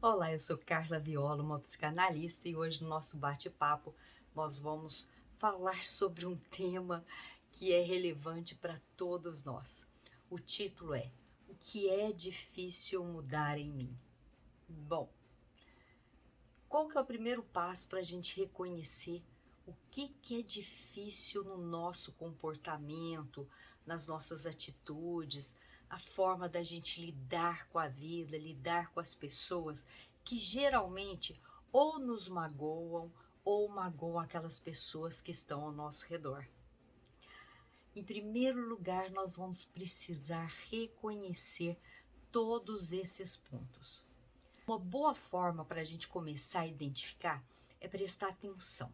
Olá, eu sou Carla Viola, uma psicanalista, e hoje no nosso bate-papo nós vamos falar sobre um tema que é relevante para todos nós. O título é O que é difícil mudar em mim? Bom, qual que é o primeiro passo para a gente reconhecer o que é difícil no nosso comportamento, nas nossas atitudes, a forma da gente lidar com a vida, lidar com as pessoas que geralmente ou nos magoam ou magoam aquelas pessoas que estão ao nosso redor. Em primeiro lugar, nós vamos precisar reconhecer todos esses pontos. Uma boa forma para a gente começar a identificar é prestar atenção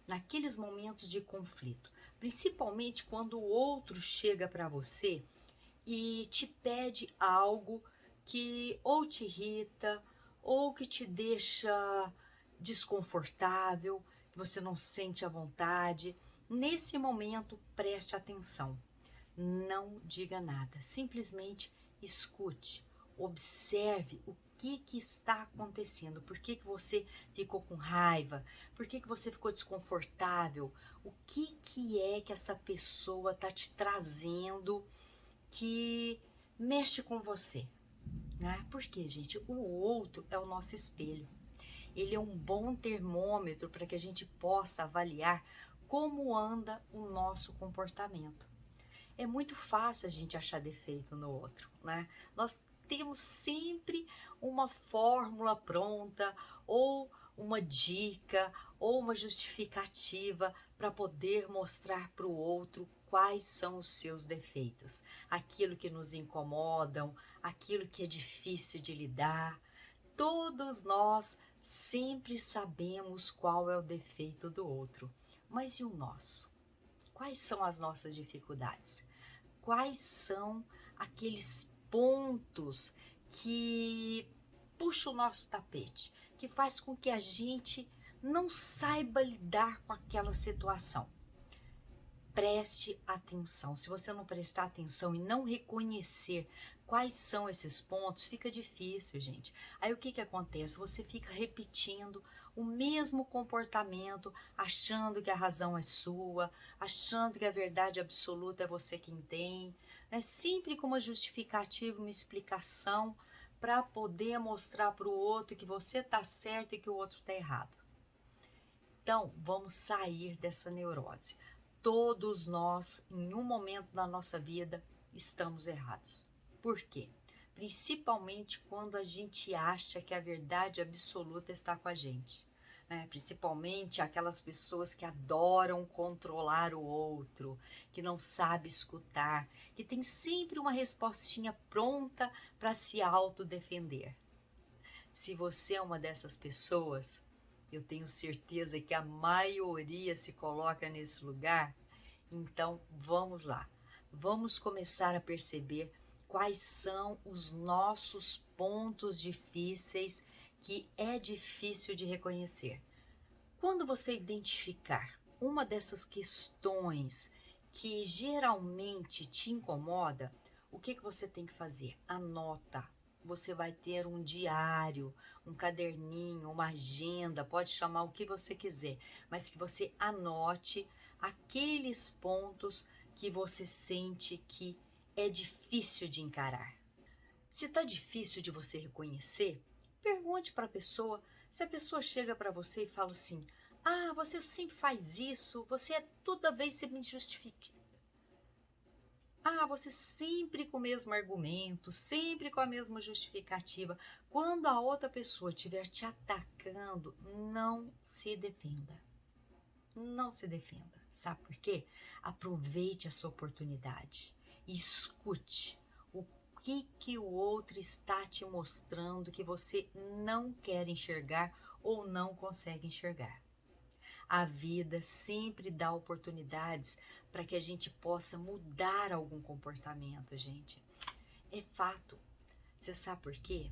naqueles momentos de conflito, principalmente quando o outro chega para você e te pede algo que ou te irrita ou que te deixa desconfortável, que você não se sente à vontade. Nesse momento, preste atenção. Não diga nada, simplesmente escute, observe o que está acontecendo, por que você ficou com raiva, por que você ficou desconfortável, o que é que essa pessoa está te trazendo que mexe com você, né? Porque, gente, o outro é o nosso espelho. Ele é um bom termômetro para que a gente possa avaliar como anda o nosso comportamento. É muito fácil a gente achar defeito no outro, né? Nós temos sempre uma fórmula pronta, ou uma dica, ou uma justificativa para poder mostrar para o outro quais são os seus defeitos, aquilo que nos incomodam, aquilo que é difícil de lidar. Todos nós sempre sabemos qual é o defeito do outro, mas e o nosso? Quais são as nossas dificuldades? Quais são aqueles pontos que puxam o nosso tapete, que faz com que a gente não saiba lidar com aquela situação? Preste atenção. Se você não prestar atenção e não reconhecer quais são esses pontos, fica difícil, gente. Aí o que acontece? Você fica repetindo o mesmo comportamento, achando que a razão é sua, achando que a verdade absoluta é você quem tem, né? Sempre com uma justificativa, uma explicação para poder mostrar para o outro que você está certo e que o outro está errado. Então, vamos sair dessa neurose. Todos nós, em um momento da nossa vida, estamos errados. Por quê? Principalmente quando a gente acha que a verdade absoluta está com a gente, né? Principalmente aquelas pessoas que adoram controlar o outro, que não sabe escutar, que tem sempre uma respostinha pronta para se autodefender. Se você é uma dessas pessoas, eu tenho certeza que a maioria se coloca nesse lugar. Então, vamos lá. Vamos começar a perceber quais são os nossos pontos difíceis que é difícil de reconhecer. Quando você identificar uma dessas questões que geralmente te incomoda, o que você tem que fazer? Anota. Você vai ter um diário, um caderninho, uma agenda, pode chamar o que você quiser, mas que você anote aqueles pontos que você sente que é difícil de encarar. Se está difícil de você reconhecer, pergunte para a pessoa. Se a pessoa chega para você e fala assim: ah, você sempre faz isso, você toda vez você me justifica. Ah, você sempre com o mesmo argumento, sempre com a mesma justificativa. Quando a outra pessoa estiver te atacando, não se defenda. Não se defenda. Sabe por quê? Aproveite essa oportunidade e escute o que o outro está te mostrando que você não quer enxergar ou não consegue enxergar. A vida sempre dá oportunidades para que a gente possa mudar algum comportamento, gente. É fato. Você sabe por quê?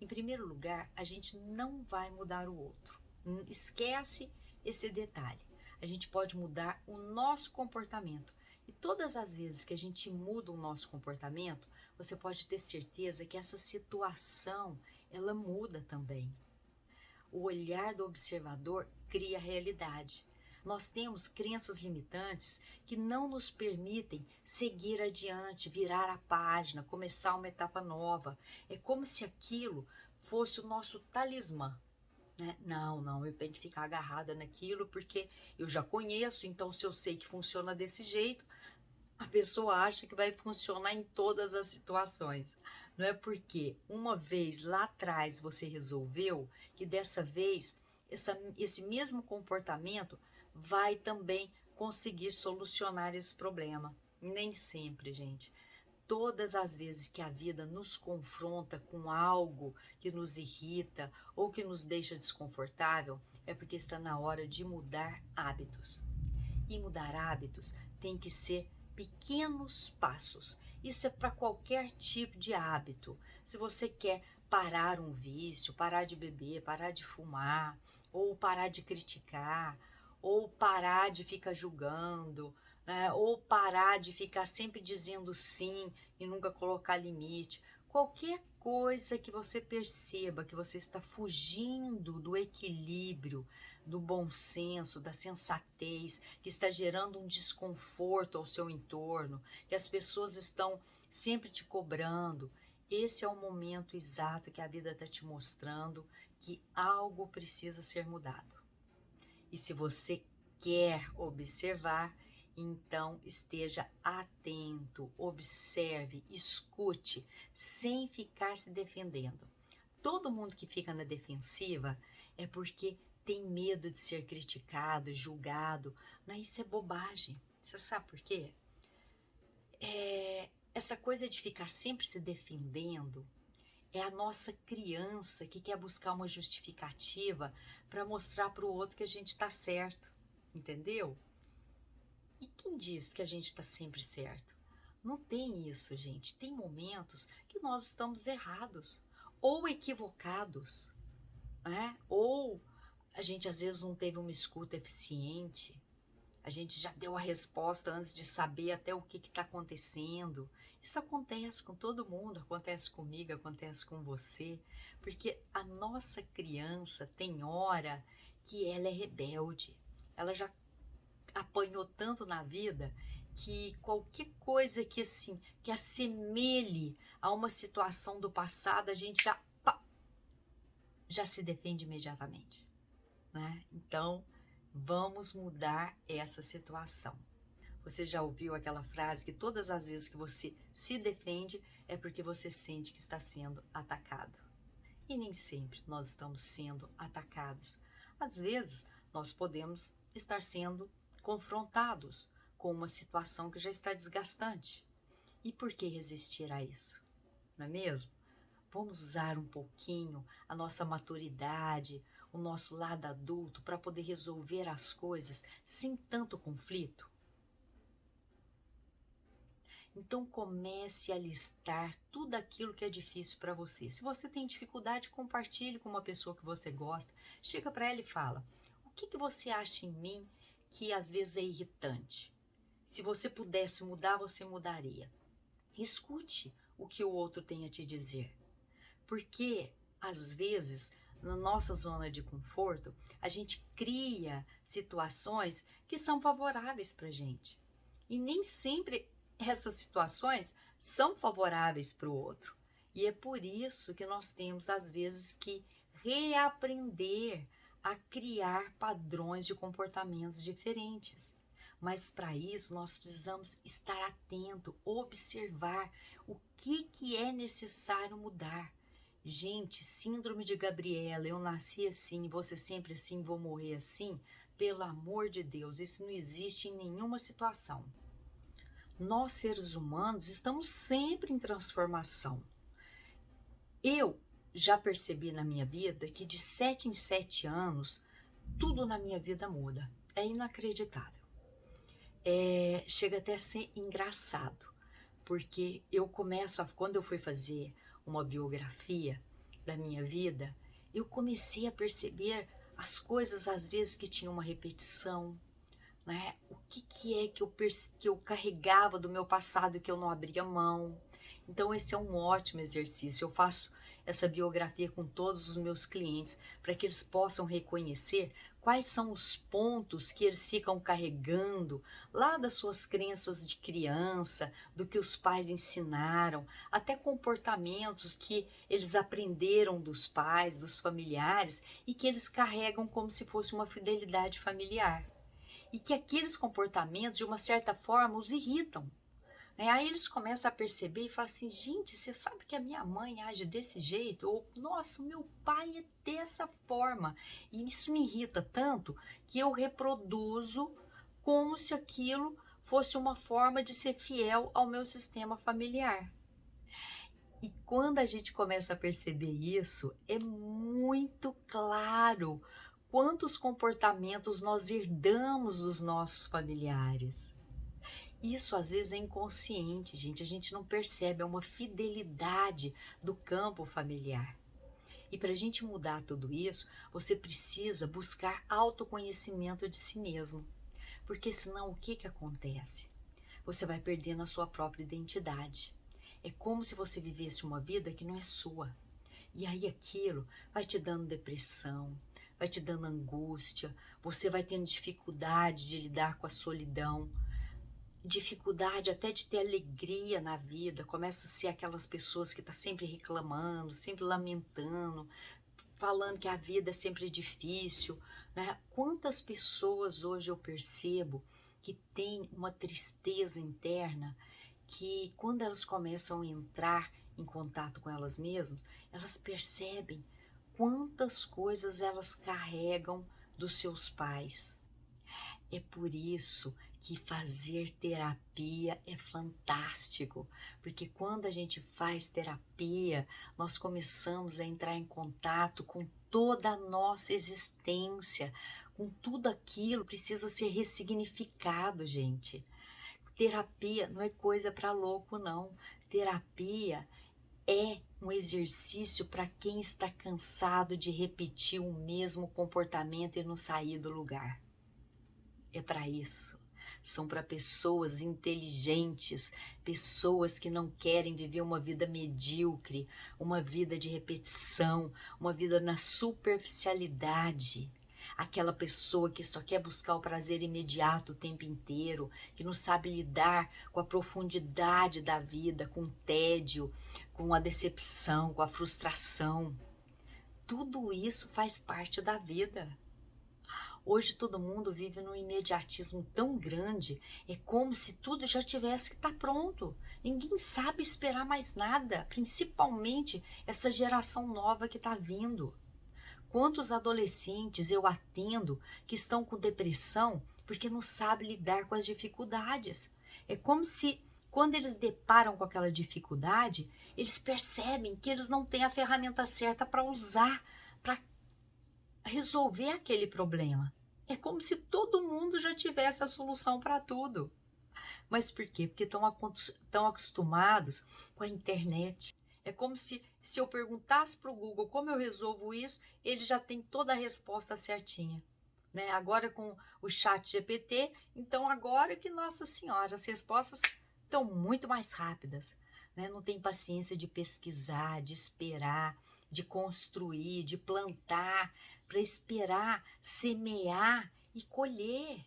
Em primeiro lugar, a gente não vai mudar o outro. Esquece esse detalhe. A gente pode mudar o nosso comportamento. E todas as vezes que a gente muda o nosso comportamento, você pode ter certeza que essa situação, ela muda também. O olhar do observador cria a realidade. Nós temos crenças limitantes que não nos permitem seguir adiante, virar a página, começar uma etapa nova. É como se aquilo fosse o nosso talismã, né? Não, eu tenho que ficar agarrada naquilo porque eu já conheço, então se eu sei que funciona desse jeito, a pessoa acha que vai funcionar em todas as situações. Não é porque uma vez lá atrás você resolveu que dessa vez esse mesmo comportamento vai também conseguir solucionar esse problema. Nem sempre, gente. Todas as vezes que a vida nos confronta com algo que nos irrita ou que nos deixa desconfortável, é porque está na hora de mudar hábitos. E mudar hábitos tem que ser pequenos passos. Isso é para qualquer tipo de hábito. Se você quer parar um vício, parar de beber, parar de fumar, ou parar de criticar, ou parar de ficar julgando, né? Ou parar de ficar sempre dizendo sim e nunca colocar limite. Qualquer coisa que você perceba que você está fugindo do equilíbrio, do bom senso, da sensatez, que está gerando um desconforto ao seu entorno, que as pessoas estão sempre te cobrando, esse é o momento exato que a vida está te mostrando que algo precisa ser mudado. E se você quer observar, então esteja atento, observe, escute, sem ficar se defendendo. Todo mundo que fica na defensiva é porque tem medo de ser criticado, julgado. Mas isso é bobagem. Você sabe por quê? Essa coisa de ficar sempre se defendendo é a nossa criança que quer buscar uma justificativa para mostrar para o outro que a gente está certo, entendeu? E quem diz que a gente está sempre certo? Não tem isso, gente. Tem momentos que nós estamos errados ou equivocados, né? Ou a gente às vezes não teve uma escuta eficiente. A gente já deu a resposta antes de saber até o que está acontecendo. Isso acontece com todo mundo, acontece comigo, acontece com você, porque a nossa criança tem hora que ela é rebelde. Ela já apanhou tanto na vida que qualquer coisa que assim, que assemelhe a uma situação do passado, a gente já se defende imediatamente, né? Então, vamos mudar essa situação. Você já ouviu aquela frase que todas as vezes que você se defende é porque você sente que está sendo atacado. E nem sempre nós estamos sendo atacados. Às vezes, nós podemos estar sendo confrontados com uma situação que já está desgastante. E por que resistir a isso? Não é mesmo? Vamos usar um pouquinho a nossa maturidade, o nosso lado adulto para poder resolver as coisas sem tanto conflito? Então comece a listar tudo aquilo que é difícil para você. Se você tem dificuldade, compartilhe com uma pessoa que você gosta. Chega para ela e fala: o que você acha em mim que às vezes é irritante? Se você pudesse mudar, você mudaria. Escute o que o outro tem a te dizer. Porque, às vezes, na nossa zona de conforto, a gente cria situações que são favoráveis para a gente. E nem sempre essas situações são favoráveis para o outro. E é por isso que nós temos, às vezes, que reaprender a criar padrões de comportamentos diferentes. Mas para isso nós precisamos estar atento, observar o que é necessário mudar. Gente, síndrome de Gabriela, eu nasci assim, você sempre assim, vou morrer assim? Pelo amor de Deus, isso não existe em nenhuma situação. Nós, seres humanos, estamos sempre em transformação. Eu já percebi na minha vida que de 7 em 7 anos, tudo na minha vida muda. É inacreditável. Chega até a ser engraçado, porque quando eu fui fazer uma biografia da minha vida, eu comecei a perceber as coisas às vezes que tinham uma repetição, né? O que é que eu carregava do meu passado que eu não abria mão. Então esse é um ótimo exercício. essa biografia com todos os meus clientes, para que eles possam reconhecer quais são os pontos que eles ficam carregando lá das suas crenças de criança, do que os pais ensinaram, até comportamentos que eles aprenderam dos pais, dos familiares e que eles carregam como se fosse uma fidelidade familiar. E que aqueles comportamentos, de uma certa forma, os irritam, né? Aí eles começam a perceber e falam assim: gente, você sabe que a minha mãe age desse jeito? Ou, nossa, o meu pai é dessa forma. E isso me irrita tanto que eu reproduzo como se aquilo fosse uma forma de ser fiel ao meu sistema familiar. E quando a gente começa a perceber isso, é muito claro quantos comportamentos nós herdamos dos nossos familiares. Isso às vezes é inconsciente, gente, a gente não percebe, é uma fidelidade do campo familiar. E para a gente mudar tudo isso, você precisa buscar autoconhecimento de si mesmo. Porque senão o que que acontece? Você vai perdendo a sua própria identidade. É como se você vivesse uma vida que não é sua. E aí aquilo vai te dando depressão, vai te dando angústia, você vai tendo dificuldade de lidar com a solidão, dificuldade até de ter alegria na vida, começa a ser aquelas pessoas que estão sempre reclamando, sempre lamentando, falando que a vida é sempre difícil, né? Quantas pessoas hoje eu percebo que têm uma tristeza interna, que quando elas começam a entrar em contato com elas mesmas, elas percebem quantas coisas elas carregam dos seus pais. É por isso que fazer terapia é fantástico, porque quando a gente faz terapia, nós começamos a entrar em contato com toda a nossa existência, com tudo aquilo que precisa ser ressignificado, gente. Terapia não é coisa para louco, não. Terapia é um exercício para quem está cansado de repetir o mesmo comportamento e não sair do lugar. É para isso. São para pessoas inteligentes, pessoas que não querem viver uma vida medíocre, uma vida de repetição, uma vida na superficialidade. Aquela pessoa que só quer buscar o prazer imediato o tempo inteiro, que não sabe lidar com a profundidade da vida, com o tédio, com a decepção, com a frustração. Tudo isso faz parte da vida. Hoje todo mundo vive num imediatismo tão grande, é como se tudo já tivesse que estar pronto. Ninguém sabe esperar mais nada, principalmente essa geração nova que está vindo. Quantos adolescentes eu atendo que estão com depressão porque não sabem lidar com as dificuldades? É como se, quando eles deparam com aquela dificuldade, eles percebem que eles não têm a ferramenta certa para usar, para resolver aquele problema. É como se todo mundo já tivesse a solução para tudo. Mas por quê? Porque estão acostumados com a internet. É como se eu perguntasse para o Google como eu resolvo isso, ele já tem toda a resposta certinha. Né? Agora com o chat GPT, então agora que, nossa senhora, as respostas estão muito mais rápidas. Né? Não tem paciência de pesquisar, de esperar, de construir, de plantar, para esperar, semear e colher.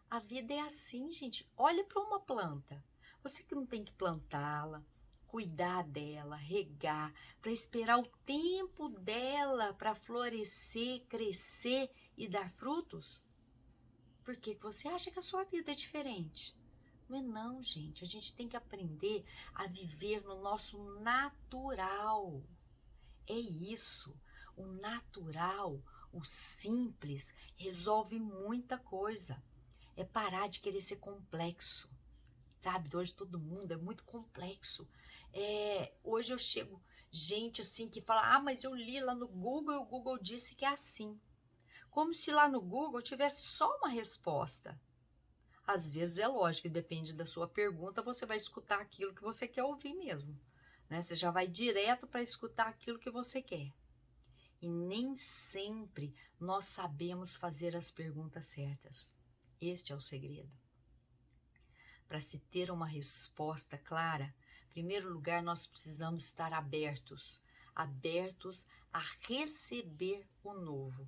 A vida é assim, gente. Olha para uma planta. Você que não tem que plantá-la, cuidar dela, regar, para esperar o tempo dela para florescer, crescer e dar frutos? Por que você acha que a sua vida é diferente? Não é não, gente. A gente tem que aprender a viver no nosso natural. É isso. O natural, o simples, resolve muita coisa. É parar de querer ser complexo. Sabe, hoje todo mundo é muito complexo. Hoje eu chego gente assim que fala: mas eu li lá no Google e o Google disse que é assim. Como se lá no Google tivesse só uma resposta. Às vezes é lógico, depende da sua pergunta, você vai escutar aquilo que você quer ouvir mesmo. Né? Você já vai direto para escutar aquilo que você quer. E nem sempre nós sabemos fazer as perguntas certas. Este é o segredo. Para se ter uma resposta clara, em primeiro lugar, nós precisamos estar abertos abertos a receber o novo,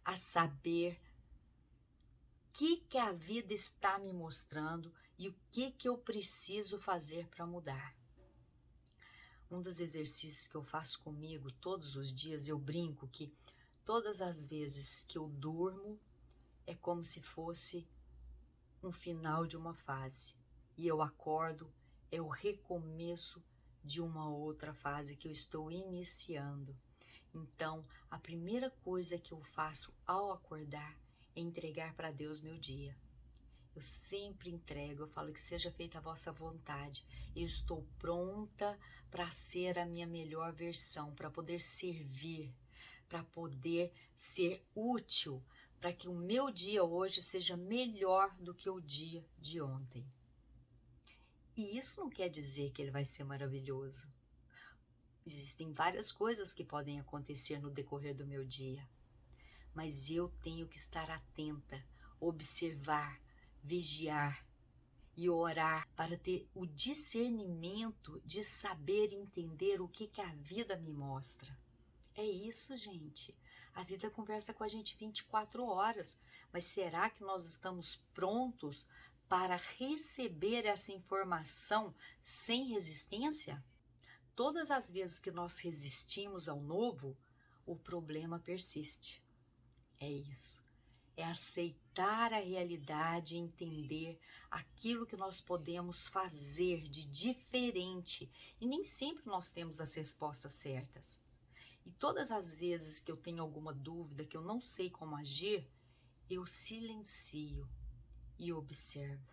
a saber o que a vida está me mostrando e o que eu preciso fazer para mudar. Um dos exercícios que eu faço comigo todos os dias, eu brinco que todas as vezes que eu durmo é como se fosse um final de uma fase e eu acordo, é o recomeço de uma outra fase que eu estou iniciando. Então, a primeira coisa que eu faço ao acordar é entregar para Deus meu dia. Eu sempre entrego, eu falo que seja feita a vossa vontade. Eu estou pronta para ser a minha melhor versão, para poder servir, para poder ser útil, para que o meu dia hoje seja melhor do que o dia de ontem. E isso não quer dizer que ele vai ser maravilhoso. Existem várias coisas que podem acontecer no decorrer do meu dia, mas eu tenho que estar atenta, observar, vigiar e orar para ter o discernimento de saber entender o que a vida me mostra. É isso, gente. A vida conversa com a gente 24 horas, mas será que nós estamos prontos para receber essa informação sem resistência? Todas as vezes que nós resistimos ao novo, o problema persiste. É isso. É aceitar a realidade e entender aquilo que nós podemos fazer de diferente. E nem sempre nós temos as respostas certas. E todas as vezes que eu tenho alguma dúvida, que eu não sei como agir, eu silencio e observo,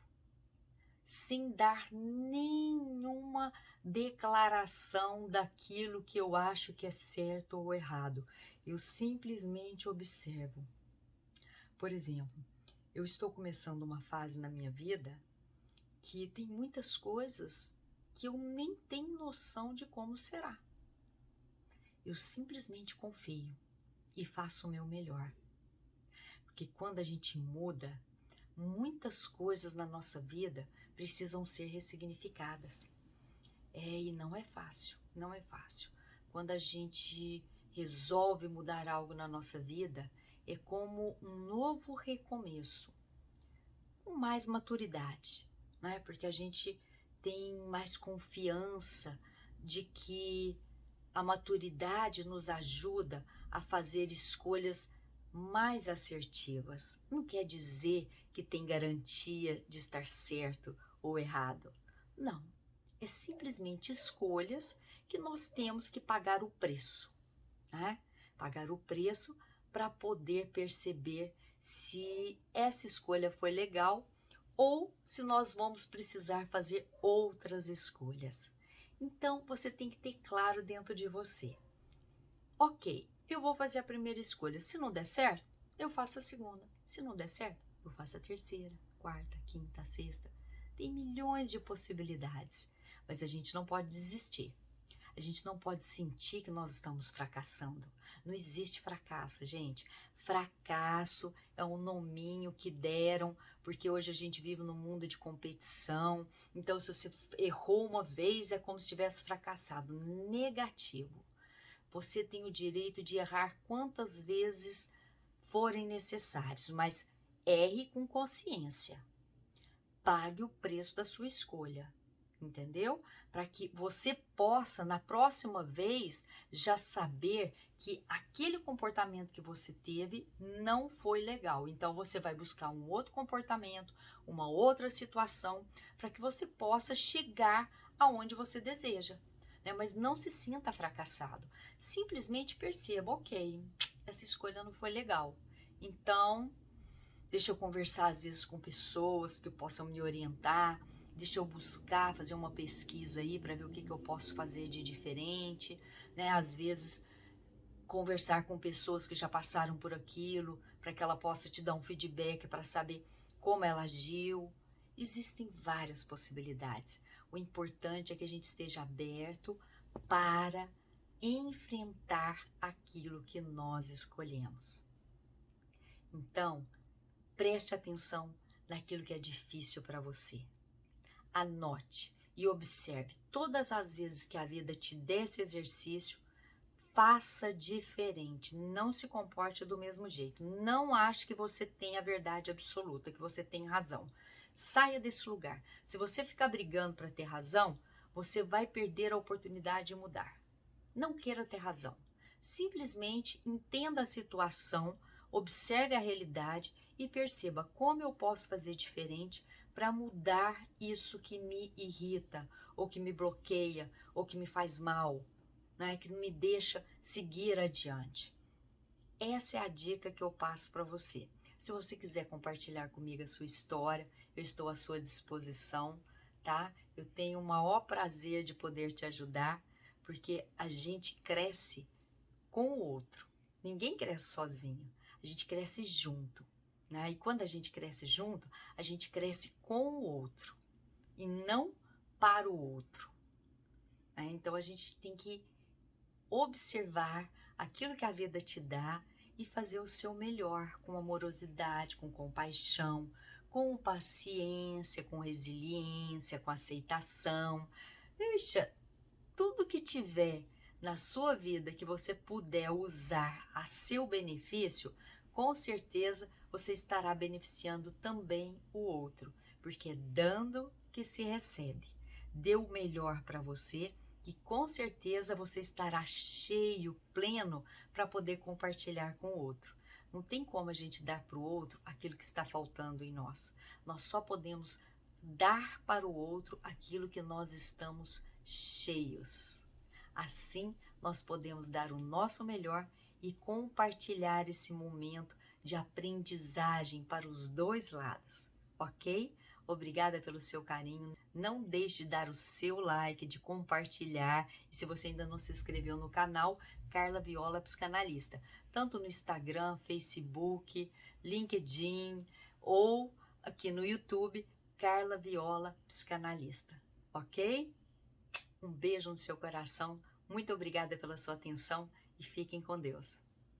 sem dar nenhuma declaração daquilo que eu acho que é certo ou errado. Eu simplesmente observo. Por exemplo, eu estou começando uma fase na minha vida que tem muitas coisas que eu nem tenho noção de como será. Eu simplesmente confio e faço o meu melhor. Porque quando a gente muda, muitas coisas na nossa vida precisam ser ressignificadas. E não é fácil, não é fácil. Quando a gente resolve mudar algo na nossa vida, é como um novo recomeço, com mais maturidade, né? Porque a gente tem mais confiança de que a maturidade nos ajuda a fazer escolhas mais assertivas. Não quer dizer que tem garantia de estar certo ou errado. Não, é simplesmente escolhas que nós temos que pagar o preço, né? Pagar o preço para poder perceber se essa escolha foi legal ou se nós vamos precisar fazer outras escolhas. Então, você tem que ter claro dentro de você. Ok, eu vou fazer a primeira escolha. Se não der certo, eu faço a segunda. Se não der certo, eu faço a terceira, quarta, quinta, sexta. Tem milhões de possibilidades, mas a gente não pode desistir. A gente não pode sentir que nós estamos fracassando. Não existe fracasso, gente. Fracasso é um nominho que deram, porque hoje a gente vive num mundo de competição. Então, se você errou uma vez, é como se tivesse fracassado. Negativo. Você tem o direito de errar quantas vezes forem necessários, mas erre com consciência. Pague o preço da sua escolha. Entendeu? Para que você possa, na próxima vez, já saber que aquele comportamento que você teve não foi legal. Então, você vai buscar um outro comportamento, uma outra situação, para que você possa chegar aonde você deseja. Né? Mas não se sinta fracassado. Simplesmente perceba, ok, essa escolha não foi legal. Então, deixa eu conversar às vezes com pessoas que possam me orientar. Deixa eu buscar, fazer uma pesquisa aí para ver o que eu posso fazer de diferente, né? Às vezes, conversar com pessoas que já passaram por aquilo, para que ela possa te dar um feedback para saber como ela agiu. Existem várias possibilidades. O importante é que a gente esteja aberto para enfrentar aquilo que nós escolhemos. Então, preste atenção naquilo que é difícil para você. Anote e observe todas as vezes que a vida te der esse exercício, faça diferente, não se comporte do mesmo jeito. Não ache que você tem a verdade absoluta, que você tem razão. Saia desse lugar. Se você ficar brigando para ter razão, você vai perder a oportunidade de mudar. Não queira ter razão. Simplesmente entenda a situação, observe a realidade e perceba como eu posso fazer diferente para mudar isso que me irrita, ou que me bloqueia, ou que me faz mal, né? Que não me deixa seguir adiante. Essa é a dica que eu passo para você. Se você quiser compartilhar comigo a sua história, eu estou à sua disposição, tá? Eu tenho o maior prazer de poder te ajudar, porque a gente cresce com o outro. Ninguém cresce sozinho, a gente cresce junto, né? E quando a gente cresce junto, a gente cresce com o outro e não para o outro, né? Então a gente tem que observar aquilo que a vida te dá e fazer o seu melhor com amorosidade, com compaixão, com paciência, com resiliência, com aceitação. Veja, tudo que tiver na sua vida que você puder usar a seu benefício, com certeza você estará beneficiando também o outro, porque é dando que se recebe. Dê o melhor para você e com certeza você estará cheio, pleno para poder compartilhar com o outro. Não tem como a gente dar para o outro aquilo que está faltando em nós. Nós só podemos dar para o outro aquilo que nós estamos cheios. Assim, nós podemos dar o nosso melhor e compartilhar esse momento de aprendizagem para os dois lados, ok? Obrigada pelo seu carinho. Não deixe de dar o seu like, de compartilhar. E se você ainda não se inscreveu no canal, Carla Viola Psicanalista, tanto no Instagram, Facebook, LinkedIn ou aqui no YouTube, Carla Viola Psicanalista, ok? Um beijo no seu coração, muito obrigada pela sua atenção e fiquem com Deus.